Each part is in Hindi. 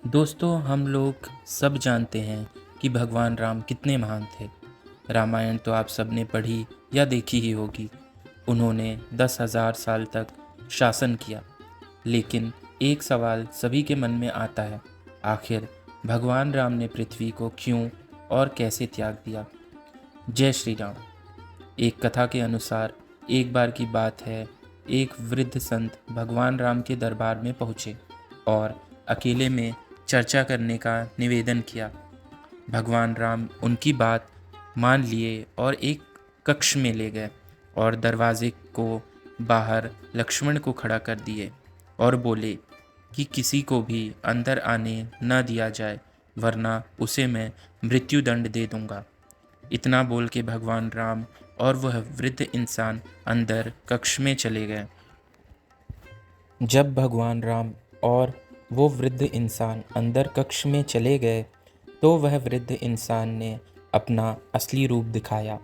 दोस्तों, हम लोग सब जानते हैं कि भगवान राम कितने महान थे। रामायण तो आप सबने पढ़ी या देखी ही होगी। उन्होंने 10,000 साल तक शासन किया। लेकिन एक सवाल सभी के मन में आता है, आखिर भगवान राम ने पृथ्वी को क्यों और कैसे त्याग दिया। जय श्री राम। एक कथा के अनुसार एक बार की बात है, एक वृद्ध संत भगवान राम के दरबार में पहुँचे और अकेले में चर्चा करने का निवेदन किया। भगवान राम उनकी बात मान लिए और एक कक्ष में ले गए और दरवाजे को बाहर लक्ष्मण को खड़ा कर दिए और बोले कि किसी को भी अंदर आने न दिया जाए, वरना उसे मैं मृत्यु दंड दे दूंगा। इतना बोल के भगवान राम और वह वृद्ध इंसान अंदर कक्ष में चले गए। जब भगवान राम और वो वृद्ध इंसान अंदर कक्ष में चले गए तो वह वृद्ध इंसान ने अपना असली रूप दिखाया।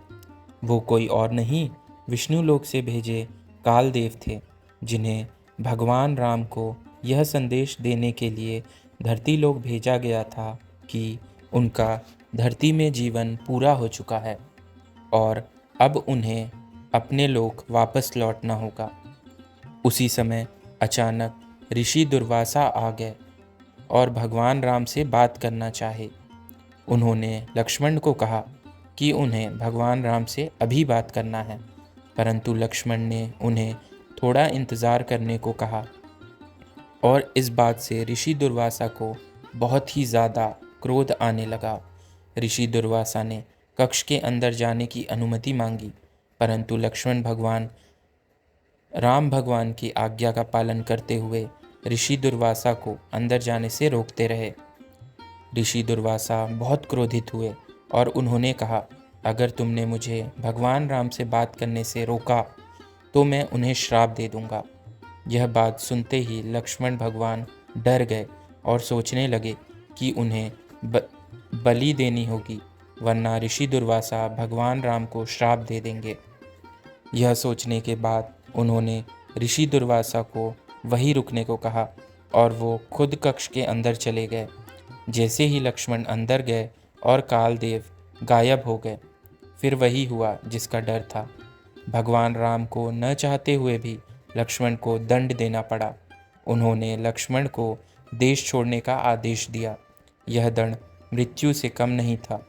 वो कोई और नहीं, विष्णु लोक से भेजे कालदेव थे, जिन्हें भगवान राम को यह संदेश देने के लिए धरती लोक भेजा गया था कि उनका धरती में जीवन पूरा हो चुका है और अब उन्हें अपने लोक वापस लौटना होगा। उसी समय अचानक ऋषि दुर्वासा आ गए और भगवान राम से बात करना चाहे। उन्होंने लक्ष्मण को कहा कि उन्हें भगवान राम से अभी बात करना है, परंतु लक्ष्मण ने उन्हें थोड़ा इंतज़ार करने को कहा और इस बात से ऋषि दुर्वासा को बहुत ही ज़्यादा क्रोध आने लगा। ऋषि दुर्वासा ने कक्ष के अंदर जाने की अनुमति मांगी, परंतु लक्ष्मण भगवान राम भगवान की आज्ञा का पालन करते हुए ऋषि दुर्वासा को अंदर जाने से रोकते रहे। ऋषि दुर्वासा बहुत क्रोधित हुए और उन्होंने कहा, अगर तुमने मुझे भगवान राम से बात करने से रोका तो मैं उन्हें श्राप दे दूंगा। यह बात सुनते ही लक्ष्मण भगवान डर गए और सोचने लगे कि उन्हें बलि देनी होगी, वरना ऋषि दुर्वासा भगवान राम को श्राप दे देंगे। यह सोचने के बाद उन्होंने ऋषि दुर्वासा को वहीं रुकने को कहा और वो खुद कक्ष के अंदर चले गए। जैसे ही लक्ष्मण अंदर गए और कालदेव गायब हो गए, फिर वही हुआ जिसका डर था। भगवान राम को न चाहते हुए भी लक्ष्मण को दंड देना पड़ा। उन्होंने लक्ष्मण को देश छोड़ने का आदेश दिया। यह दंड मृत्यु से कम नहीं था।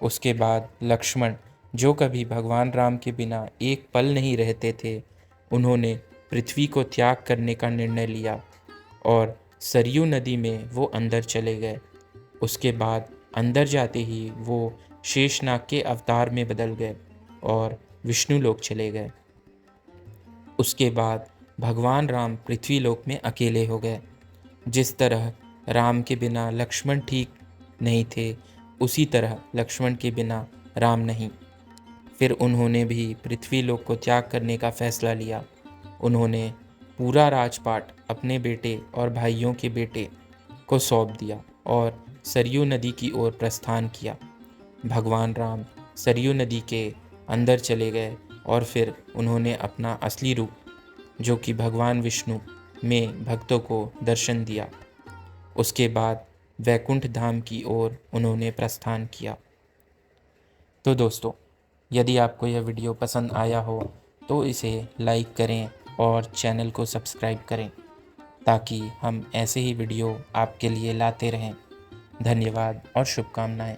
उसके बाद लक्ष्मण, जो कभी भगवान राम के बिना एक पल नहीं रहते थे, उन्होंने पृथ्वी को त्याग करने का निर्णय लिया और सरयू नदी में वो अंदर चले गए। उसके बाद अंदर जाते ही वो शेषनाग के अवतार में बदल गए और विष्णु लोक चले गए। उसके बाद भगवान राम पृथ्वी लोक में अकेले हो गए। जिस तरह राम के बिना लक्ष्मण ठीक नहीं थे, उसी तरह लक्ष्मण के बिना राम नहीं। फिर उन्होंने भी पृथ्वी लोक को त्याग करने का फैसला लिया। उन्होंने पूरा राजपाट अपने बेटे और भाइयों के बेटे को सौंप दिया और सरयू नदी की ओर प्रस्थान किया। भगवान राम सरयू नदी के अंदर चले गए और फिर उन्होंने अपना असली रूप, जो कि भगवान विष्णु, में भक्तों को दर्शन दिया। उसके बाद वैकुंठ धाम की ओर उन्होंने प्रस्थान किया। तो दोस्तों, यदि आपको यह वीडियो पसंद आया हो तो इसे लाइक करें और चैनल को सब्सक्राइब करें, ताकि हम ऐसे ही वीडियो आपके लिए लाते रहें। धन्यवाद और शुभकामनाएं।